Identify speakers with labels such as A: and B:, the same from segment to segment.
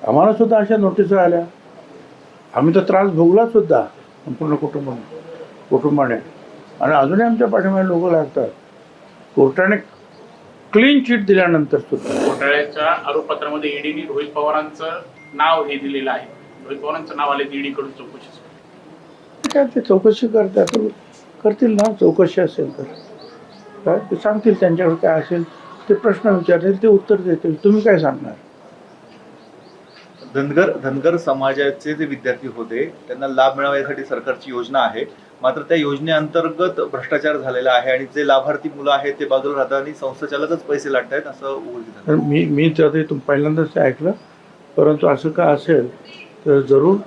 A: आम्हाला सुद्धा अशा नोटिसा आल्या. आम्ही तर त्रास भोगला सुद्धा संपूर्ण कुटुंबाने आणि अजूनही आमच्या पाठीमागे लोक लागतात. कोर्टाने क्लीन चिट दिल्यानंतर सुद्धा
B: घोटाळ्याच्या आरोपपत्रामध्ये ईडीने रोहित पवारांचं नाव हे दिलेलं आहे. रोहित पवारांचं नाव आले ईडी कडून चौकशी.
A: काय ते चौकशी करतील ना. चौकशी असेल तर काय ते सांगतील. त्यांच्याकडे काय असेल ते प्रश्न विचारतील, ते उत्तर देतील. तुम्ही काय सांगणार?
C: धनगर समाजाचे जे विद्यार्थी होते त्यांना लाभ मिळावा यासाठी सरकारची योजना आहे. मात्र त्या योजनेअंतर्गत भ्रष्टाचार झालेला आहे आणि जे लाभार्थी मुलं आहेत ते बाजूला राहतात आणि संस्थाचालकच पैसे लाटतायत असं उघड झालं.
A: मी तर पहिल्यांदाच ते ऐकलं. परंतु असं का असेल तर जरूर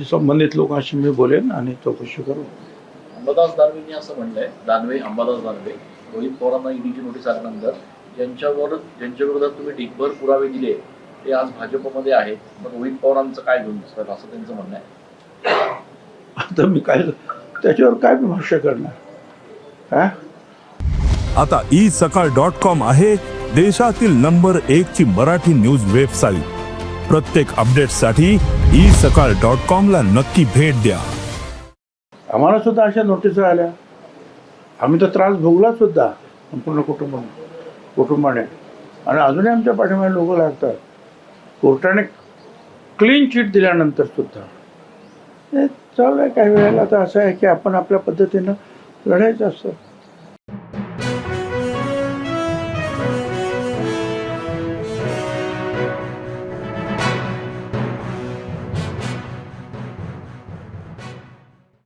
A: संबंधित लोकांशी मी बोलेन आणि चौकशी करू.
D: अंबादास दानवेंनी असं म्हणलंय, अंबादास दानवे रोहित पवारांना ईडीची नोटीस आल्यानंतर ज्यांच्या विरोधात तुम्ही ढिगभर पुरावे दिले ते आज भाजपमध्ये आहेत, पण रोहित पवारांचं काय घेऊन बसतात असं त्यांचं म्हणणं आहे.
A: आता मी काय त्याच्यावर काय भाष्य करणार?
E: आता isakal.com आहे देशातील नंबर 1 ची मराठी न्यूज वेबसाईट. प्रत्येक अपडेटसाठी isakal.com ला नक्की भेट द्या.
A: आम्हाला सुद्धा अशा नोटिसा आल्या. आम्ही तर त्रास भोगला सुद्धा संपूर्ण कुटुंबाने आणि अजूनही आमच्या पाठीमागे लोक लागतात. कोर्टाने क्लीन चिट दिल्यानंतर सुद्धा हे चालू आहे. काही वेळेला तर असं आहे की आपण आपल्या पद्धतीनं लढायचं असतं.